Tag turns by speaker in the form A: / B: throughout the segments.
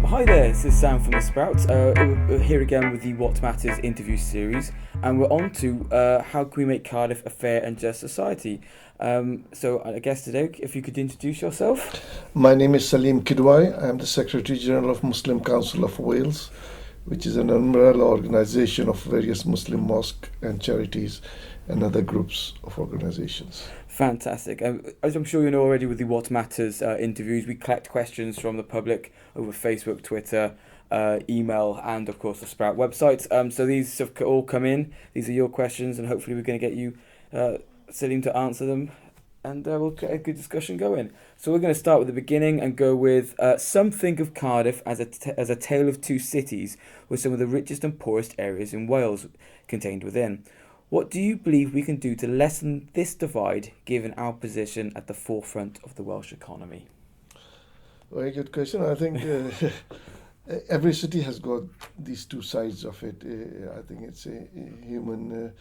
A: Hi there, this is Sam from theSprout. We're here again with the What Matters interview series, and we're on to how can we make Cardiff a fair and just society. So I guess today, if you could introduce yourself.
B: My name is Saleem Kidwai. I am the Secretary General of Muslim Council of Wales, which is an umbrella organization of various Muslim mosques and charities and other groups of organizations.
A: Fantastic. As I'm sure you know already with the What Matters interviews, we collect questions from the public over Facebook, Twitter, email, and of course the Sprout website. So these have all come in. These are your questions, and hopefully we're going to get you, Salim, to answer them, and we'll get a good discussion going. So we're going to start with the beginning and go with some think of Cardiff as a tale of two cities, with some of the richest and poorest areas in Wales contained within. What do you believe we can do to lessen this divide, given our position at the forefront of the Welsh economy?
B: Very good question. I think every city has got these two sides of it. I think it's a human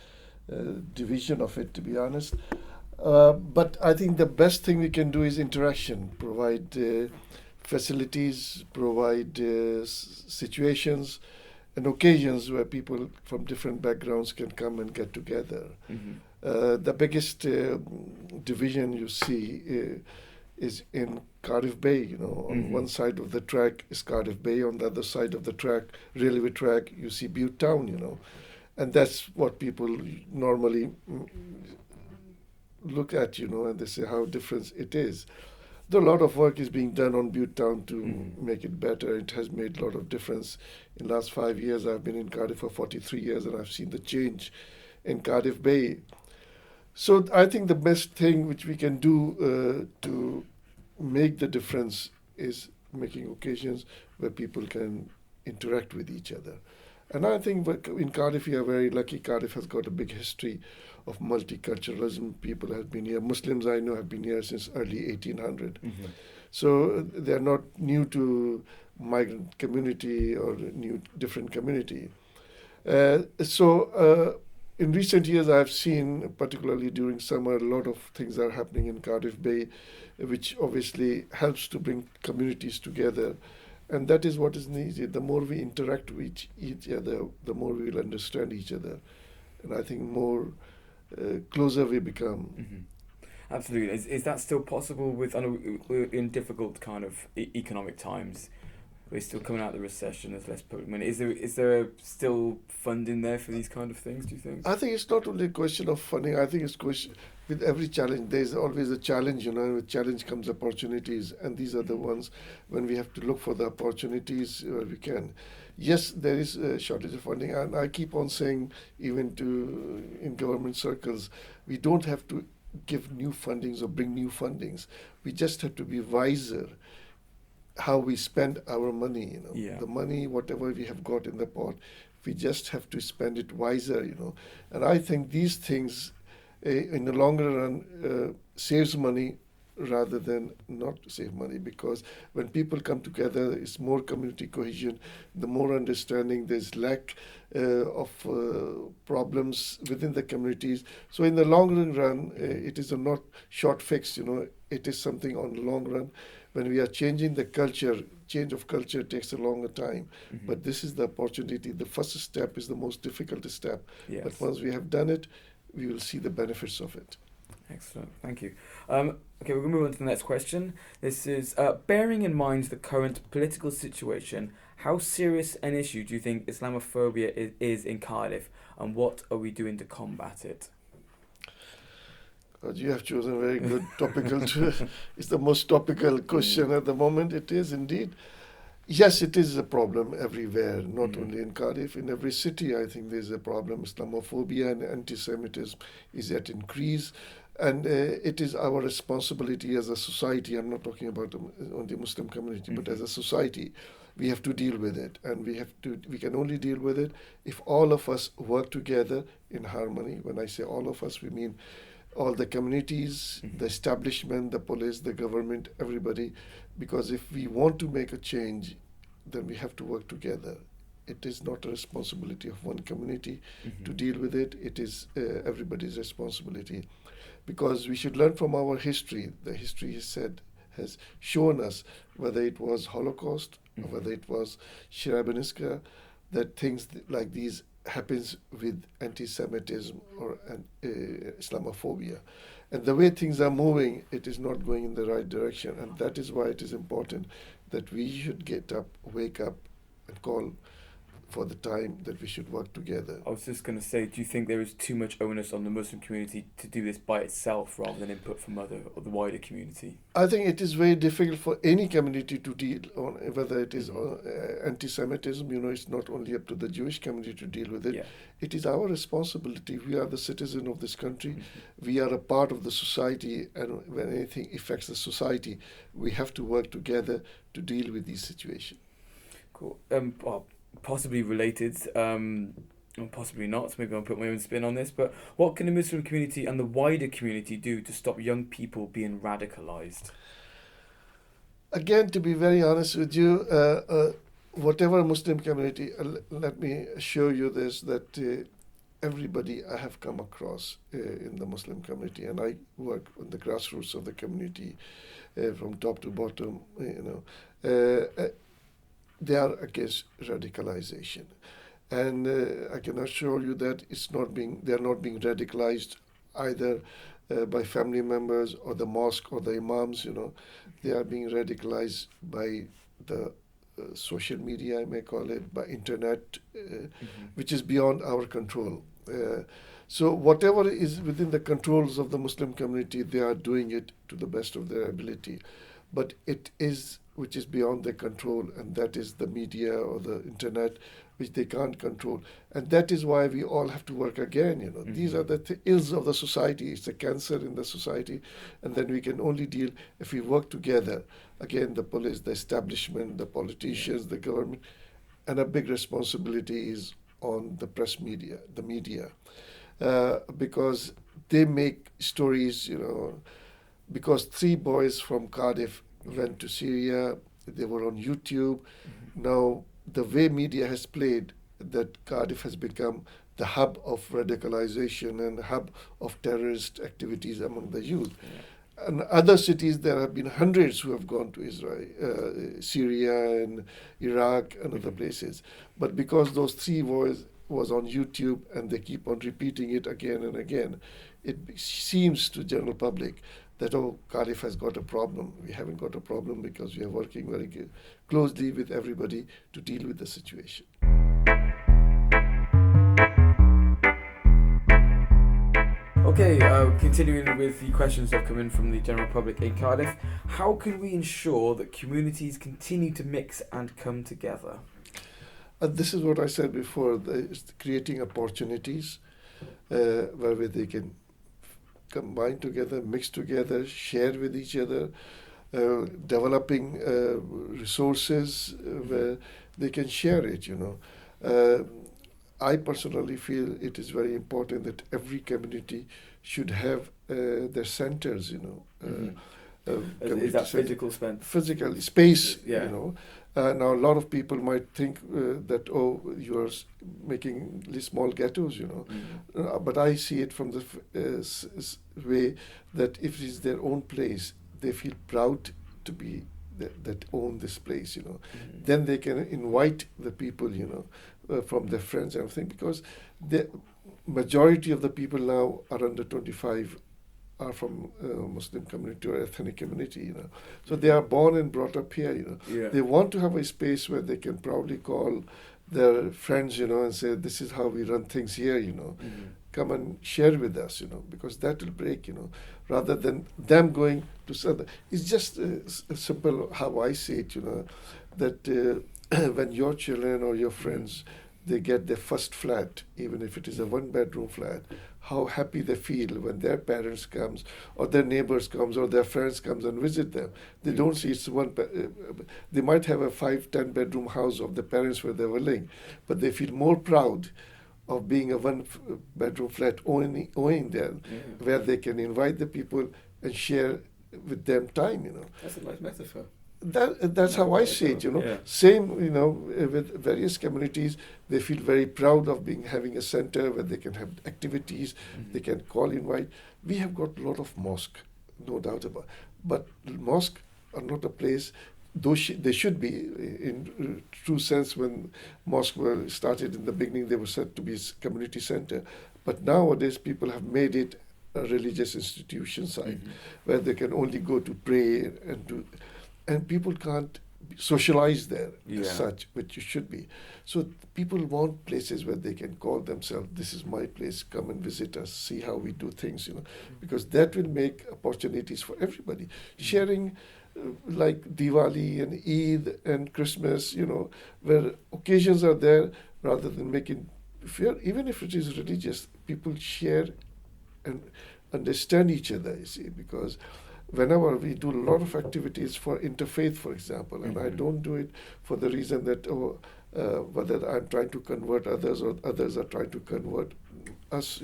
B: division of it, to be honest. But I think the best thing we can do is interaction, provide facilities, provide situations and occasions where people from different backgrounds can come and get together.
A: Mm-hmm.
B: The biggest division you see is in Cardiff Bay. You know, on
A: Mm-hmm.
B: one side of the track is Cardiff Bay, on the other side of the track, railway track, you see Bute Town. You know, and that's what people normally look at. You know, and they say how different it is. Though a lot of work is being done on Bute Town to make it better. It has made a lot of difference. In the last 5 years, I've been in Cardiff for 43 years, and I've seen the change in Cardiff Bay. So I think the best thing which we can do to make the difference is making occasions where people can interact with each other. And I think in Cardiff, we are very lucky. Cardiff has got a big history of multiculturalism. People have been here. Muslims I know have been here since early 1800.
A: Mm-hmm.
B: So they're not new to migrant community or different community. In recent years, I've seen, particularly during summer, a lot of things are happening in Cardiff Bay, which obviously helps to bring communities together. And that is what is needed. The more we interact with each other, the more we will understand each other. And I think more closer we become.
A: Mm-hmm. Absolutely. Is that still possible in difficult kind of economic times? We're still coming out of the recession. There's less money. Is there still funding there for these kind of things, do you think?
B: I think it's not only a question of funding. I think it's question with every challenge. There's always a challenge, you know. With challenge comes opportunities, and these are the ones when we have to look for the opportunities where we can. Yes, there is a shortage of funding, and I keep on saying, even in government circles, we don't have to give new fundings or bring new fundings. We just have to be wiser how we spend our money. You know,
A: Yeah.
B: the money, whatever we have got in the pot, we just have to spend it wiser. You know, and I think these things, in the longer run, saves money rather than not save money, because when people come together, it's more community cohesion, the more understanding, there's lack of problems within the communities. So in the long run, it is a not short fix, you know, it is something on the long run. When we are changing the culture, change of culture takes a longer time.
A: Mm-hmm.
B: But this is the opportunity. The first step is the most difficult step.
A: Yes.
B: But once we have done it, we will see the benefits of it.
A: Excellent, thank you. Okay, we're going to move on to the next question. This is, bearing in mind the current political situation, how serious an issue do you think Islamophobia is in Cardiff, and what are we doing to combat it?
B: God, you have chosen a very good topical. It's the most topical question at the moment. It is indeed. Yes, it is a problem everywhere, not only in Cardiff. In every city, I think there's a problem. Islamophobia and anti-Semitism is at increase. And it is our responsibility as a society. I'm not talking about only Muslim community, but as a society, we have to deal with it. And we can only deal with it if all of us work together in harmony. When I say all of us, we mean all the communities, the establishment, the police, the government, everybody. Because if we want to make a change, then we have to work together. It is not a responsibility of one community to deal with it. It is everybody's responsibility. Because we should learn from our history. The history has said has shown us, whether it was Holocaust or whether it was Srebrenica, that things like these happens with anti-Semitism or Islamophobia. And the way things are moving, it is not going in the right direction. And that is why it is important that we should get up, wake up, and call for the time that we should work together.
A: I was just going to say, do you think there is too much onus on the Muslim community to do this by itself rather than input from other or the wider community?
B: I think it is very difficult for any community to deal on whether it is anti-Semitism. It's not only up to the Jewish community to deal with it.
A: Yeah.
B: It is our responsibility. We are the citizen of this country. We are a part of the society, and when anything affects the society, we have to work together to deal with these situations.
A: Cool. Well, possibly related, or possibly not. Maybe I'll put my own spin on this. But what can the Muslim community and the wider community do to stop young people being radicalized?
B: Again, to be very honest with you, whatever Muslim community, let me assure you this, that everybody I have come across in the Muslim community, and I work on the grassroots of the community from top to bottom, they are against radicalization. And I can assure you that they are not being radicalized either by family members or the mosque or the imams. They are being radicalized by the social media, I may call it, by internet, which is beyond our control. So whatever is within the controls of the Muslim community, they are doing it to the best of their ability. But it is which is beyond their control, and that is the media or the internet, which they can't control. And that is why we all have to work again. These are the ills of the society. It's a cancer in the society, and then we can only deal if we work together. Again, the police, the establishment, the politicians, the government, and a big responsibility is on the press media, the media, because they make stories, because 3 boys from Cardiff went to Syria, they were on YouTube. Now, the way media has played, that Cardiff has become the hub of radicalization and hub of terrorist activities among the youth. Yeah. And other cities, there have been hundreds who have gone to Israel, Syria and Iraq and other places. But because those 3 boys was on YouTube and they keep on repeating it again and again, it seems to general public that, Cardiff has got a problem. We haven't got a problem because we are working very closely with everybody to deal with the situation.
A: Okay, continuing with the questions that come in from the general public in Cardiff, how can we ensure that communities continue to mix and come together?
B: This is what I said before, creating opportunities where they can combine together, mix together, share with each other, developing resources where they can share it, I personally feel it is very important that every community should have their centers,
A: Is that physical space?
B: Physical space,
A: Yeah.
B: Now, a lot of people might think that, you are making these small ghettos, but I see it from the way that if it is their own place, they feel proud to be that own this place, Then they can invite the people, from their friends and everything, because the majority of the people now are under 25 are from Muslim community or ethnic community, So they are born and brought up here,
A: Yeah.
B: They want to have a space where they can proudly call their friends, and say, this is how we run things here, Come and share with us, because that will break, rather than them going to southern. It's just simple how I see it, that when your children or your friends, they get their first flat, even if it is a 1-bedroom flat, how happy they feel when their parents comes or their neighbors comes or their friends comes and visit them. They don't see it's they might have a 5-10 bedroom house of the parents where they were living, but they feel more proud of being a 1-bedroom flat owning them, where they can invite the people and share with them time,
A: That's a nice metaphor.
B: That's how I see it,
A: Yeah.
B: Same, with various communities, they feel very proud of having a center where they can have activities, they can invite. We have got a lot of mosque, no doubt about it. But mosque are not a place, though they should be, in true sense. When mosques were started in the beginning, they were said to be community center. But nowadays, people have made it a religious institution site where they can only go to pray and people can't socialize there as such, which you should be. So people want places where they can call themselves, this is my place, come and visit us, see how we do things, because that will make opportunities for everybody. Sharing like Diwali and Eid and Christmas, where occasions are there, rather than making fear, even if it is religious, people share and understand each other, you see, because whenever we do a lot of activities for interfaith, for example, and I don't do it for the reason that, whether I'm trying to convert others or others are trying to convert us,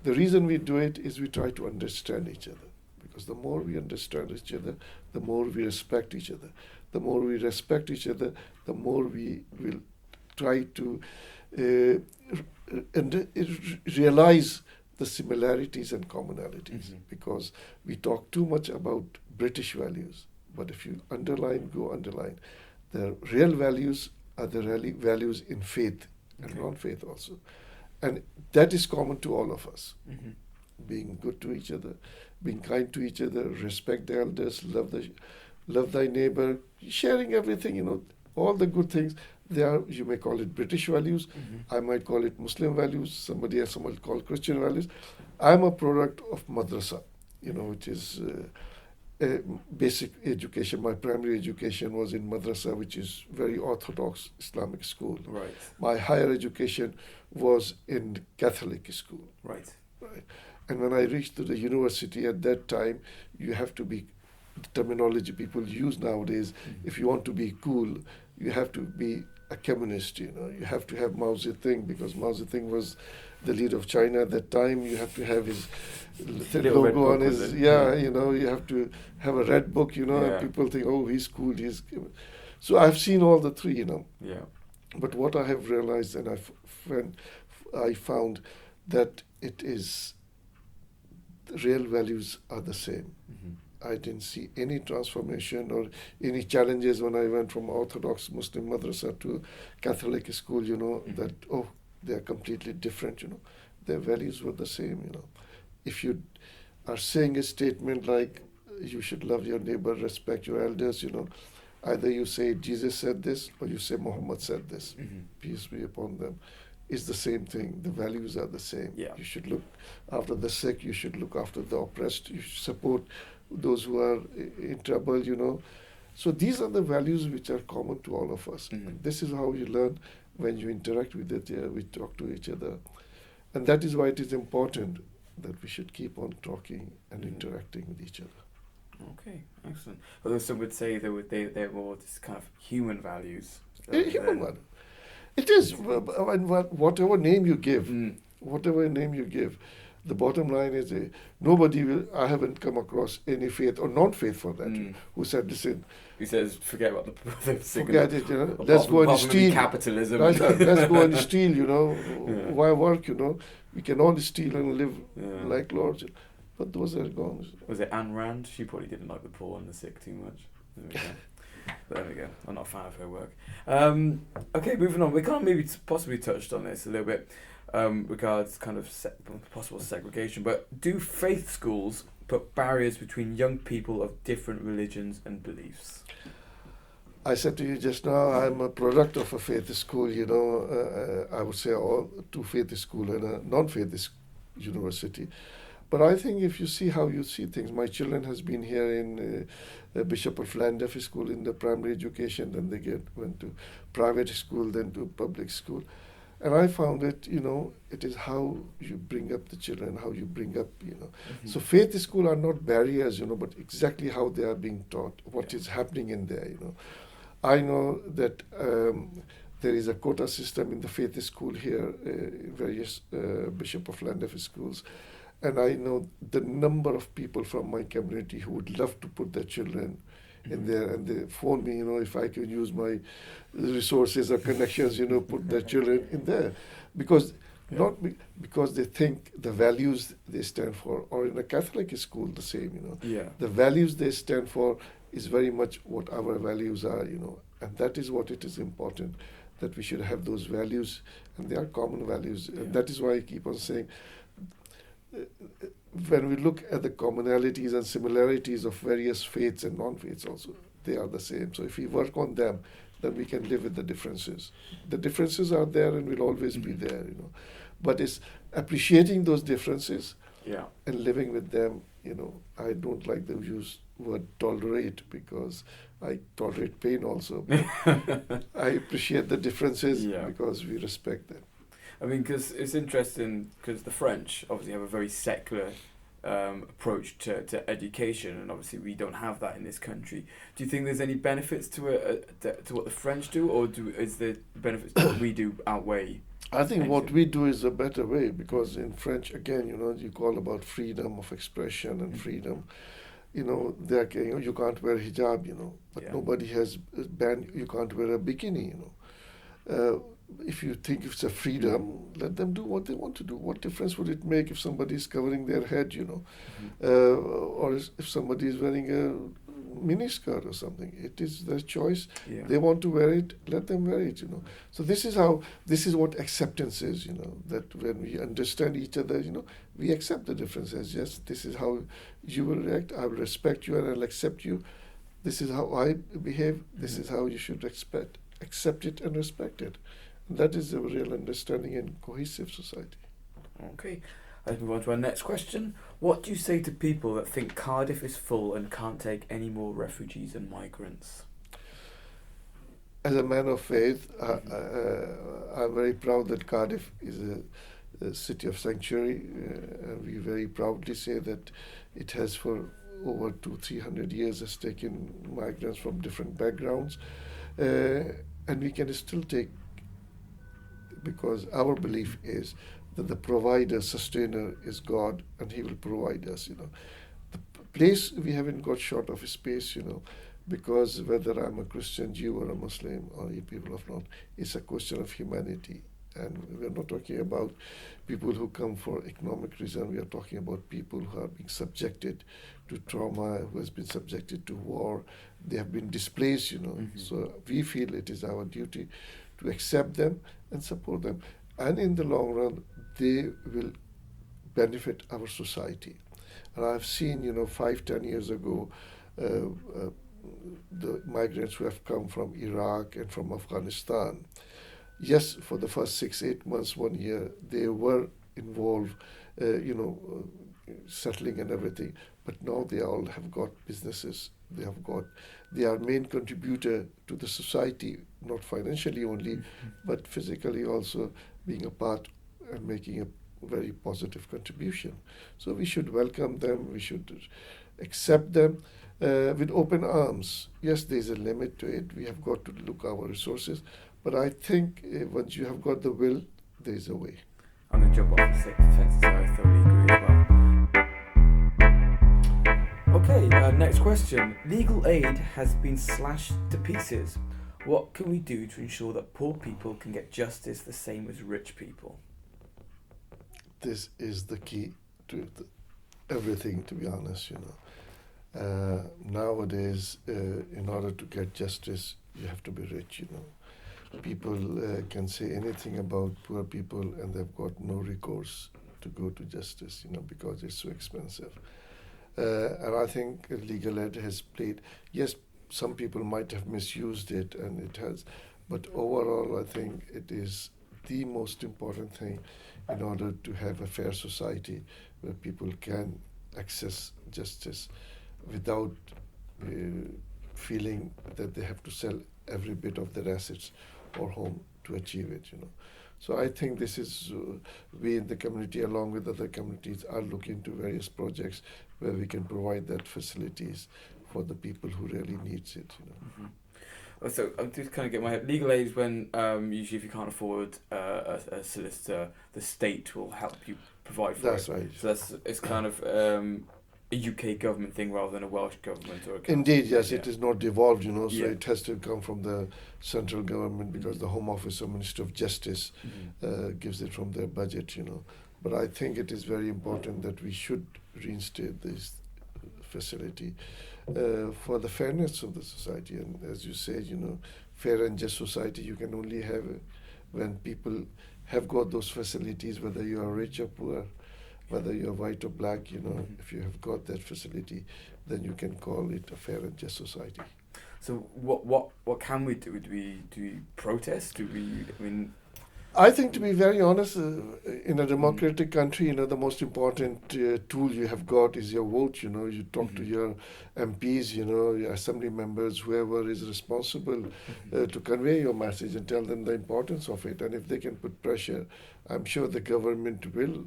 B: The reason we do it is we try to understand each other. Because the more we understand each other, the more we respect each other. The more we respect each other, the more we will try to realize the similarities and commonalities, because we talk too much about British values. But if you go underline, the real values are the real values in faith and non-faith also. And that is common to all of us. Being good to each other, being kind to each other, respect the elders, love thy neighbor, sharing everything, all the good things. They are, you may call it British values, I might call it Muslim values, somebody else might call Christian values. I'm a product of madrasa, which is basic education. My primary education was in madrasa, which is very orthodox Islamic school.
A: Right.
B: My higher education was in Catholic school.
A: Right.
B: And when I reached to the university at that time, you have to be, the terminology people use nowadays, if you want to be cool, you have to be a communist, you have to have Mao Zedong, because Mao Zedong was the leader of China at that time. You have to have his logo on his, you have to have a red book, and people think, oh, he's cool, so I've seen all the three,
A: Yeah.
B: But what I have realized, and I found that it is, real values are the same. I didn't see any transformation or any challenges when I went from Orthodox Muslim madrasa to Catholic school, that, they are completely different, Their values were the same, If you are saying a statement like, you should love your neighbor, respect your elders, either you say Jesus said this or you say Muhammad said this, peace be upon them. It's the same thing. The values are the same.
A: Yeah.
B: You should look after the sick, you should look after the oppressed, you should support those who are in trouble, So these are the values which are common to all of us. This is how you learn when you interact with it, we talk to each other. And that is why it is important that we should keep on talking and interacting with each other.
A: Okay, excellent. Although some would say they're more just kind of human values.
B: Human value. It is, whatever name you give, the bottom line is I haven't come across any faith or non-faith for that who said, listen.
A: Who says, forget about the
B: forget it, let's go and steal.
A: Capitalism.
B: Right, let's go and steal, Why work, We can all steal and live like lords. But those are gone.
A: Was it Ayn Rand? She probably didn't like the poor and the sick too much. There we go. I'm not a fan of her work. Okay, moving on. We kind of maybe possibly touched on this a little bit regards kind of possible segregation. But do faith schools put barriers between young people of different religions and beliefs?
B: I said to you just now, I'm a product of a faith school. I would say two faith school and a non-faith university. But I think if you see how you see things, my children has been here in Bishop of Llandaff School in the primary education, then they went to private school, then to public school. And I found it, it is how you bring up the children, how you bring up, So faith school are not barriers, but exactly how they are being taught, what is happening in there, I know that there is a quota system in the faith school here, various Bishop of Llandaff schools. And I know the number of people from my community who would love to put their children in there, and they phone me, if I can use my resources or connections, put their children in there. Because not because they think the values they stand for, or in a Catholic school the same, the values they stand for is very much what our values are, and that is what it is important, that we should have those values, and they are common values.
A: Yeah.
B: And that is why I keep on saying, when we look at the commonalities and similarities of various faiths and non-faiths also, they are the same. So if we work on them, then we can live with the differences. The differences are there and will always be there, But it's appreciating those differences
A: Yeah.
B: and living with them. I don't like the word tolerate, because I tolerate pain also. But I appreciate the differences because we respect them.
A: I mean, because it's interesting, because the French obviously have a very secular approach to education, and obviously we don't have that in this country. Do you think there's any benefits to what the French do, or is the benefits to what we do outweigh?
B: I think what we do is a better way, because in French, again, you call about freedom of expression and freedom. They're saying, you can't wear hijab, but nobody has banned you can't wear a bikini, If you think it's a freedom, let them do what they want to do. What difference would it make if somebody is covering their head, or if somebody is wearing a miniskirt or something? It is their choice.
A: Yeah.
B: They want to wear it, let them wear it, So this is what acceptance is, that when we understand each other, we accept the differences. Yes, this is how you will react. I will respect you and I'll accept you. This is how I behave. This is how you should accept it and respect it. And that is a real understanding and cohesive society.
A: Okay. Let's move on to our next question. What do you say to people that think Cardiff is full and can't take any more refugees and migrants?
B: As a man of faith, I'm very proud that Cardiff is a city of sanctuary, and we very proudly say that it has for over 200-300 years has taken migrants from different backgrounds, and we can still take, because our belief is that the provider, sustainer is God, and He will provide us. The place we haven't got short of space, because whether I'm a Christian, Jew, or a Muslim, or a people of North, it's a question of humanity. And we're not talking about people who come for economic reason. We are talking about people who are being subjected to trauma, who has been subjected to war. They have been displaced, So we feel it is our duty to accept them and support them. And in the long run, they will benefit our society. And I've seen, 5-10 years ago, the migrants who have come from Iraq and from Afghanistan. Yes, for the first 6-8 months, 1 year, they were involved, settling and everything. But now they all have got businesses. They are main contributor to the society, not financially only, but physically also being a part and making a very positive contribution. So we should welcome them. We should accept them with open arms. Yes, there is a limit to it. We have got to look our resources. But I think once you have got the will, there is a way.
A: I'm going to jump off the sixth fence, so I thoroughly agree as well. Okay, next question. Legal aid has been slashed to pieces. What can we do to ensure that poor people can get justice the same as rich people?
B: This is the key to everything, to be honest, Nowadays, in order to get justice, you have to be rich, People can say anything about poor people and they've got no recourse to go to justice, because it's so expensive. And I think legal aid has played, yes, some people might have misused it, and it has, but overall I think it is the most important thing in order to have a fair society where people can access justice without feeling that they have to sell every bit of their assets or home to achieve it, So I think this is, we in the community along with other communities are looking into various projects where we can provide that facilities for the people who really needs it,
A: So I'm just kind of get my head. Legal aid is when usually if you can't afford a solicitor, the state will help you provide for
B: That's
A: it.
B: right.
A: So it's kind of a UK government thing rather than a Welsh government or a council.
B: Indeed, yes,
A: Yeah.
B: it is not devolved, so
A: Yeah.
B: it has to come from the central government because the Home Office or Ministry of Justice gives it from their budget, But I think it is very important that we should reinstate this facility. for the fairness of the society. And as you said, fair and just society you can only have when people have got those facilities, whether you are rich or poor, whether you're white or black. If you have got that facility, then you can call it a fair and just society.
A: So what can we do? Do we protest?
B: I think, to be very honest, in a democratic country, the most important tool you have got is your vote. You talk to your MPs, your assembly members, whoever is responsible to convey your message and tell them the importance of it. And if they can put pressure, I'm sure the government will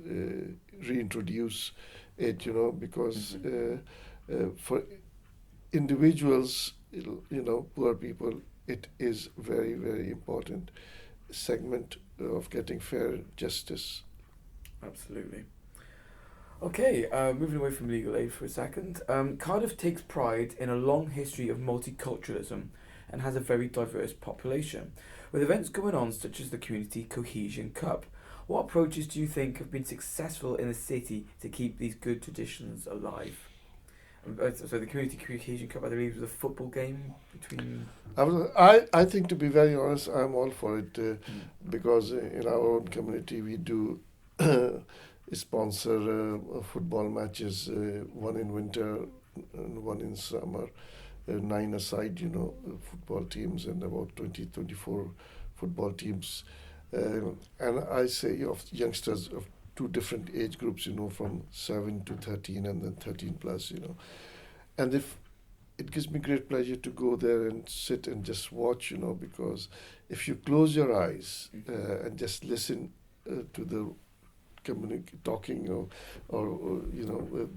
B: reintroduce it. Because for individuals, poor people, it is very, very important segment of getting fair justice.
A: Absolutely. Okay, moving away from legal aid for a second. Cardiff takes pride in a long history of multiculturalism and has a very diverse population, with events going on such as the Community Cohesion Cup. What approaches do you think have been successful in the city to keep these good traditions alive? So the Community Cohesion Cup, I believe, was a football game between...
B: I think, to be very honest, I'm all for it because in our own community we do sponsor football matches, one in winter and one in summer, 9 aside, football teams, and about 24 football teams. And I say of youngsters of 2 different age groups, from 7 to 13 and then 13 plus, And if it gives me great pleasure to go there and sit and just watch, because if you close your eyes and just listen to the talking or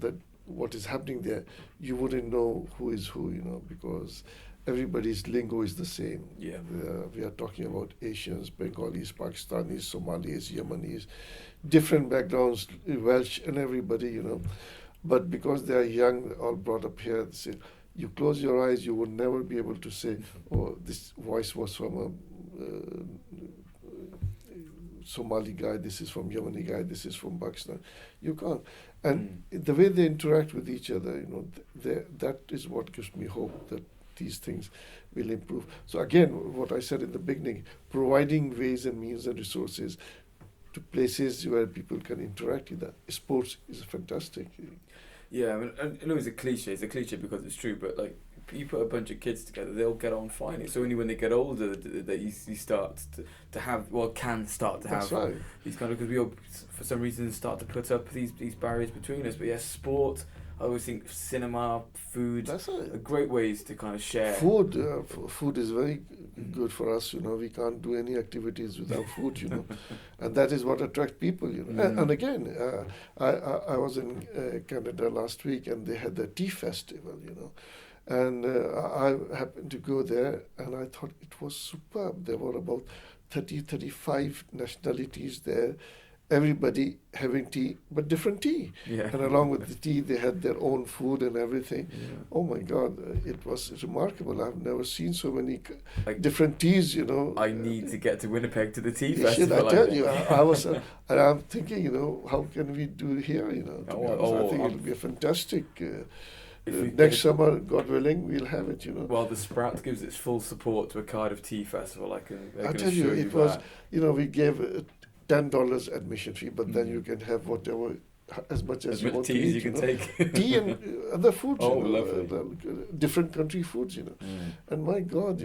B: that what is happening there, you wouldn't know who is who, because everybody's lingo is the same.
A: Yeah.
B: We are talking about Asians, Bengalis, Pakistanis, Somalis, Yemenis, different backgrounds, Welsh and everybody, But because they are young, all brought up here, they say, you close your eyes, you would never be able to say, oh, this voice was from a Somali guy, this is from Yemeni guy, this is from Pakistan. You can't. And the way they interact with each other, that is what gives me hope that these things will improve. So again, what I said in the beginning, providing ways and means and resources to places where people can interact with that. Sports is fantastic.
A: Yeah, I know it's a cliche. It's a cliche because it's true, but like you put a bunch of kids together, they'll get on fine. It's only when they get older that you start to have, can start to have
B: right.
A: These kind of, because we all, for some reason, start to put up these barriers between us. But yes, sport, I always think cinema, food, are great ways to kind of share.
B: Food is very good for us, we can't do any activities without food, and that is what attracts people, And again, I was in Canada last week and they had the tea festival, and I happened to go there and I thought it was superb. There were about 35 nationalities there, everybody having tea, but different tea.
A: Yeah.
B: And along with the tea, they had their own food and everything.
A: Yeah.
B: Oh my God, it was remarkable. I've never seen so many different teas,
A: I need to get to Winnipeg to the tea
B: festival.
A: festival.
B: I tell you, I was, and I'm thinking, how can we do here, I think it'll be a fantastic... next summer, God willing, we'll have it,
A: Well, theSprout gives its full support to a Cardiff Tea Festival. I can
B: tell you, it was, we gave $10 admission fee, but then you can have whatever, as much as you want to eat.
A: You can take.
B: Tea and other foods,
A: lovely.
B: Different country foods, And my God,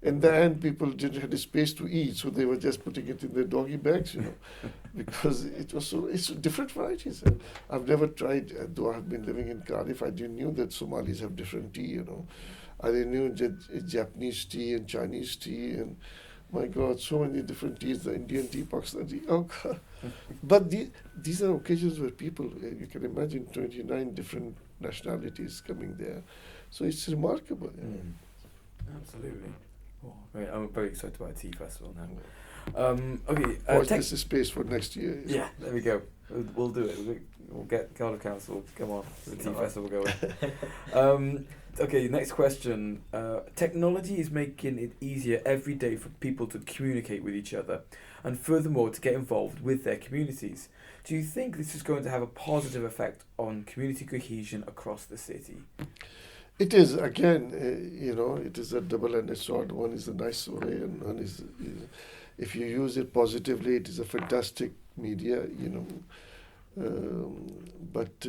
B: in the end, people didn't have the space to eat, so they were just putting it in their doggy bags, because it's different varieties. I've never tried, though I've been living in Cardiff, I didn't know that Somalis have different tea, I didn't know Japanese tea and Chinese tea and my God, so many different teas, the Indian tea, Pakistan tea, oh God. But these are occasions where people, you can imagine 29 different nationalities coming there. So it's remarkable.
A: Absolutely. Oh, I'm very excited about a tea festival now. Okay.
B: Watch this space for next year.
A: Yeah, there we go. We'll do it. We'll get Cardiff Council, come on, the tea festival going. Okay, next question. Technology is making it easier every day for people to communicate with each other and furthermore to get involved with their communities. Do you think this is going to have a positive effect on community cohesion across the city?
B: It is again, it is a double-edged sword. One is a nice way, and one is, if you use it positively, it is a fantastic media, but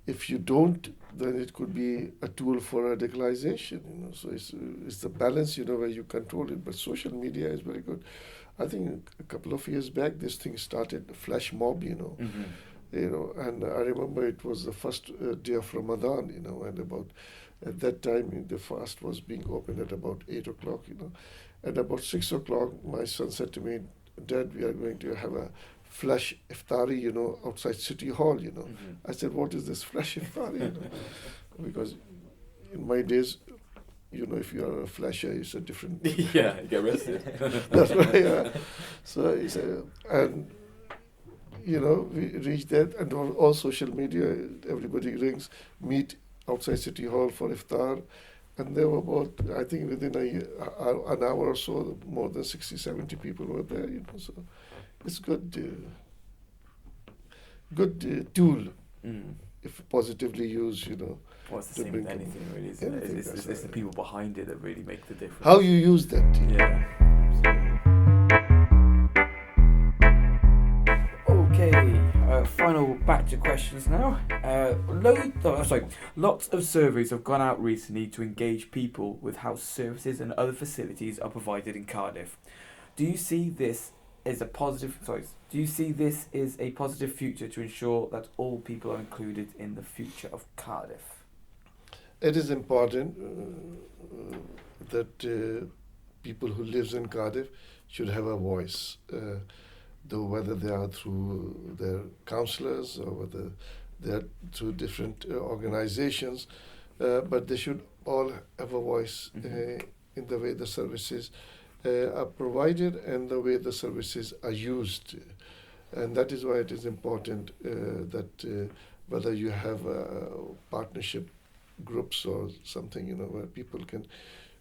B: if you don't, then it could be a tool for radicalization. So it's the balance, where you control it. But social media is very good. I think a couple of years back, this thing started, flash mob,
A: Mm-hmm.
B: and I remember it was the first day of Ramadan, and about at that time the fast was being opened at about 8 o'clock, At about 6 o'clock, my son said to me, "Dad, we are going to have a flash iftari, outside City Hall,
A: Mm-hmm.
B: I said, "What is this flash iftari?" Because in my days, if you are a flasher, it's a different.
A: Yeah, you get arrested.
B: That's right. Yeah. So he said, and we reached that, and on all social media, everybody rings, meet outside City Hall for iftar, and there were about, I think within an hour or so, more than 60, 70 people were there. So it's good tool
A: Mm.
B: if positively used.
A: Well, it's the
B: To
A: same
B: bring
A: with anything, really, isn't it?
B: anything,
A: It's
B: that's
A: the
B: right.
A: people behind it that really make the difference.
B: How you use that.
A: Yeah, absolutely. Okay, final batch of questions now. Lots of surveys have gone out recently to engage people with how services and other facilities are provided in Cardiff. Do you see this as a positive? Do you see this as a positive future to ensure that all people are included in the future of Cardiff?
B: It is important that people who lives in Cardiff should have a voice, though whether they are through their councillors or whether they are through different organizations, but they should all have a voice in the way the services are provided and the way the services are used. And that is why it is important that whether you have partnership groups or something, where people can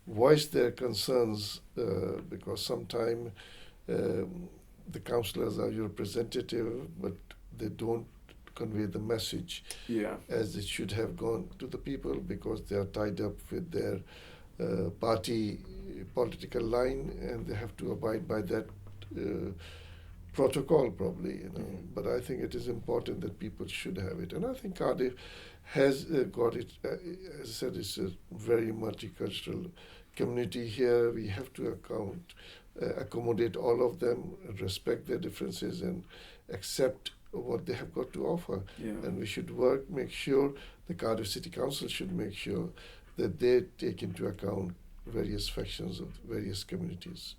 B: voice their concerns, because sometimes the councillors are your representative, but they don't convey the message
A: Yeah.
B: as it should have gone to the people, because they are tied up with their party political line, and they have to abide by that protocol probably. But I think it is important that people should have it, and I think Cardiff has got it. As I said, it's a very multicultural community here. We have to accommodate all of them, respect their differences, and accept what they have got to offer.
A: Yeah.
B: And we should make sure the Cardiff City Council should make sure that they take into account various factions of various communities.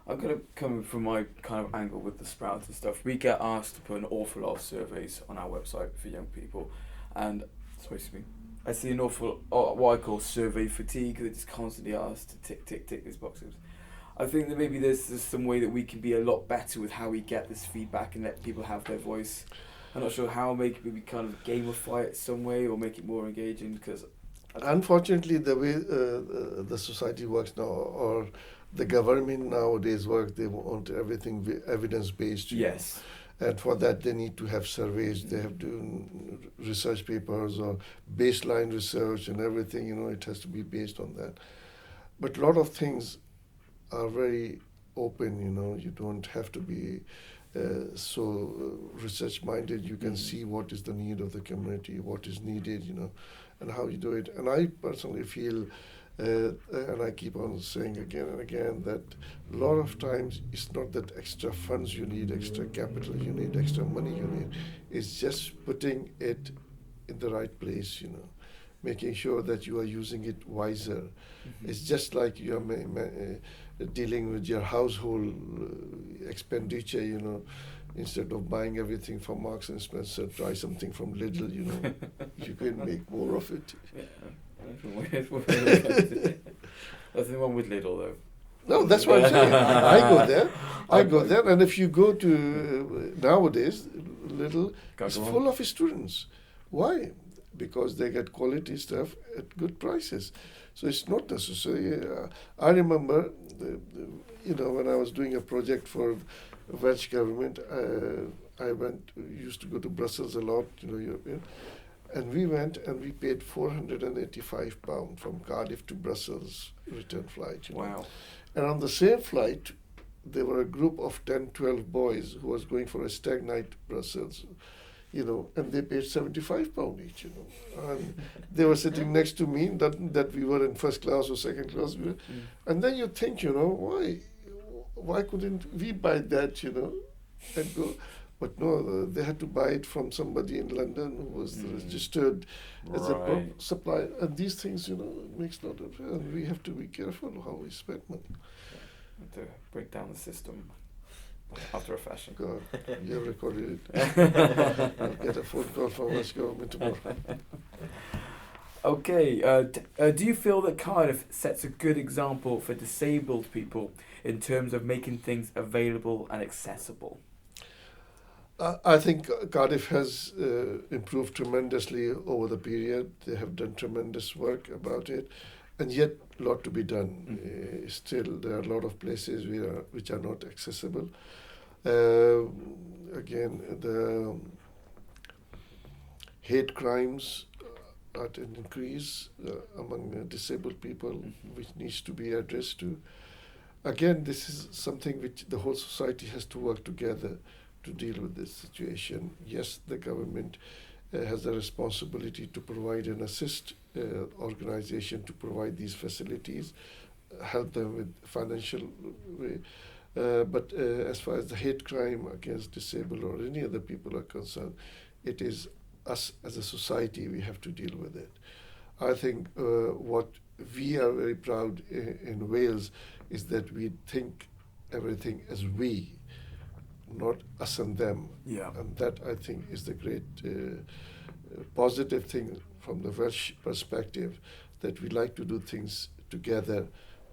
A: I'm going to come from my kind of angle with the Sprout and stuff. We get asked to put an awful lot of surveys on our website for young people, and I see an awful what I call survey fatigue. They're just constantly asked to tick these boxes. I think that maybe there's some way that we can be a lot better with how we get this feedback and let people have their voice. I'm not sure how, maybe we kind of gamify it some way or make it more engaging, because
B: Unfortunately, the way the society works now, or the government nowadays work, they want everything evidence-based.
A: yes.
B: And for that, they need to have surveys. They have to research papers or baseline research and everything. It has to be based on that. But a lot of things are very open. You don't have to be so research-minded. You can see what is the need of the community, what is needed, and how you do it. And I personally feel, and I keep on saying again and again, that a lot of times it's not that extra funds you need, extra capital you need, extra money you need. It's just putting it in the right place, making sure that you are using it wiser. It's just like you are dealing with your household expenditure, Instead of buying everything from Marks and Spencer, try something from Lidl, you can make more of it.
A: That's the one with Lidl, though.
B: No, that's what I'm saying. I go there, and if you go to nowadays, Lidl is full of students. Why? Because they get quality stuff at good prices. So it's not necessary. I remember, when I was doing a project for Welsh government, I used to go to Brussels a lot, European, And we went and we paid £485 from Cardiff to Brussels return flight.
A: Wow.
B: And on the same flight, there were a group of 10, 12 boys who was going for a stag night Brussels, and they paid £75 each, And they were sitting next to me, that we were in first class or second class. And then you think, why couldn't we buy that, and go? But no, they had to buy it from somebody in London who was registered as a supplier. And these things, makes a lot of, and we have to be careful how we spend money.
A: To break down the system after a fashion.
B: God, you have recorded it. I'll get a phone call from Welsh Government tomorrow.
A: Okay, do you feel that Cardiff sets a good example for disabled people in terms of making things available and accessible?
B: I think Cardiff has improved tremendously over the period. They have done tremendous work about it, and yet a lot to be done. Still, there are a lot of places which are not accessible. Again, the hate crimes are at an increase among disabled people, which needs to be addressed too. Again, this is something which the whole society has to work together to deal with this situation. Yes, the government has the responsibility to provide and assist organization to provide these facilities, help them with financial way. But as far as the hate crime against disabled or any other people are concerned, it is us as a society, we have to deal with it. I think what we are very proud in Wales is that we think everything as we, not us and them.
A: Yeah.
B: And that, I think, is the great positive thing from the Welsh perspective, that we like to do things together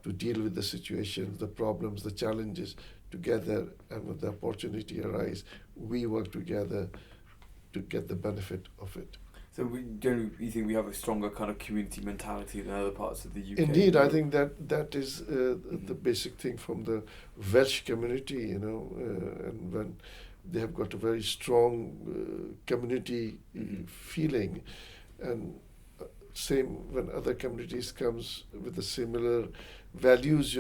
B: to deal with the situations, the problems, the challenges together, and when the opportunity arises, we work together to get the benefit of it.
A: So you think we have a stronger kind of community mentality than other parts of the UK?
B: Indeed, I think that is the basic thing from the Welsh community, and when they have got a very strong community feeling, and same when other communities comes with the similar values,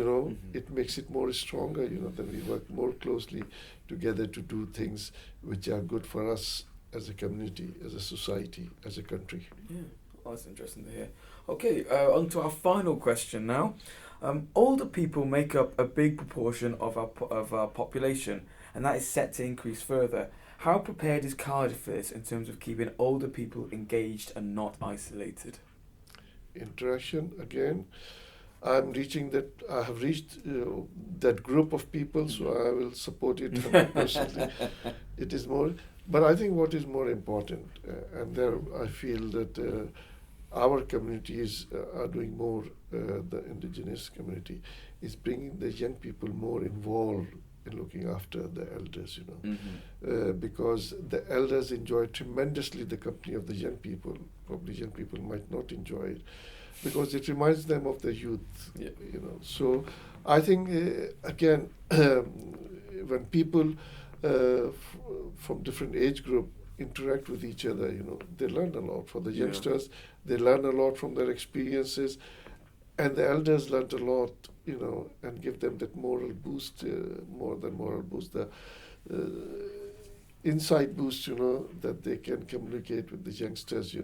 B: it makes it more stronger, then we work more closely together to do things which are good for us as a community, as a society, as a country.
A: Yeah, that's interesting to hear. Okay, on to our final question now. Older people make up a big proportion of our population, and that is set to increase further. How prepared is Cardiff for this in terms of keeping older people engaged and not isolated?
B: Interaction again. I have reached that group of people, so I will support it 100%. It is more, but I think what is more important, and there I feel that our communities are doing more, the indigenous community is bringing the young people more involved in looking after the elders, because the elders enjoy tremendously the company of the young people. Probably young people might not enjoy it, because it reminds them of the youth, So I think, again, when people from different age group interact with each other, they learn a lot. For the youngsters, they learn a lot from their experiences, and the elders learn a lot, and give them that moral boost, more than moral boost, the insight boost, that they can communicate with the youngsters,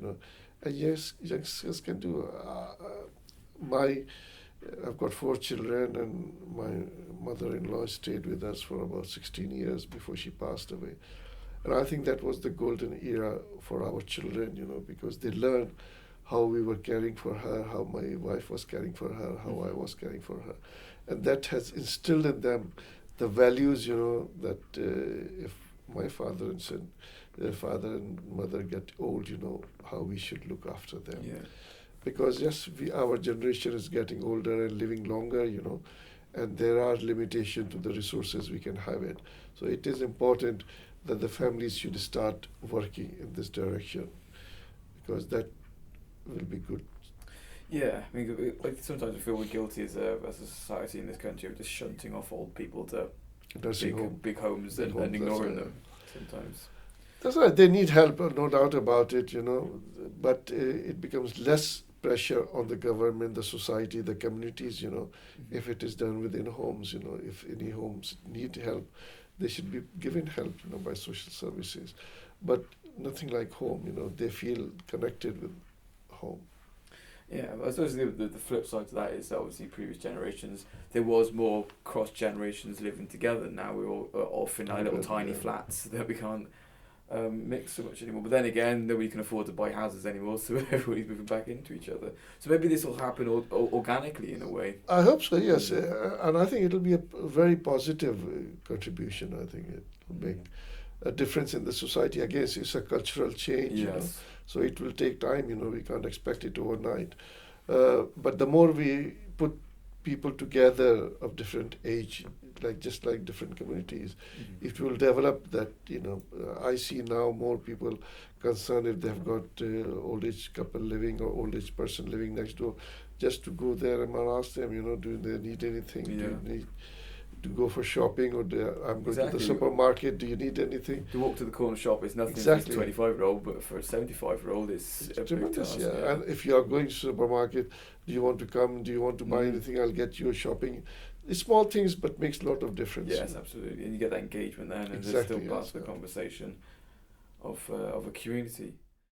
B: And yes, youngsters can do. I've got 4 children, and my mother-in-law stayed with us for about 16 years before she passed away. And I think that was the golden era for our children, because they learned how we were caring for her, how my wife was caring for her, how I was caring for her. And that has instilled in them the values, that if my father and mother get old, how we should look after them.
A: Yeah.
B: Because yes, our generation is getting older and living longer, and there are limitations to the resources we can have it. So it is important that the families should start working in this direction, because that will be good.
A: Yeah, I mean, sometimes I feel we're guilty as a society in this country of just shunting off old people to big homes and ignoring them sometimes.
B: That's right. They need help, no doubt about it, you know. But it becomes less pressure on the government, the society, the communities, you know, if it is done within homes, you know. If any homes need help, they should be given help, you know, by social services. But nothing like home, you know. They feel connected with home.
A: Yeah, I suppose the flip side to that is that obviously previous generations there was more cross generations living together. Now we're all off in our little tiny flats that we can't mix so much anymore. But then again, nobody can afford to buy houses anymore, so everybody's moving back into each other. So maybe this will happen organically in a way.
B: I hope so, yes. And I think it'll be a very positive contribution. I think it will make a difference in the society. Again, it's a cultural change, you know.
A: Yes.
B: So it will take time, you know, we can't expect it overnight. But the more we put people together of different age, just like different communities, it will develop that, you know. I see now more people concerned if they've got old age couple living or old age person living next door, just to go there and ask them, you know, do they need anything? Do you need to go for shopping, or I'm going to the supermarket, do you need anything?
A: To walk to the corner shop is nothing for a 25-year-old, but for a 75-year-old it's a
B: tremendous,
A: big task.
B: Yeah. And if you are going to the supermarket, do you want to come, do you want to buy anything, I'll get you shopping. It's small things, but makes a lot of difference.
A: Yes, absolutely. And you get that engagement then, and there's still part of the conversation of a community.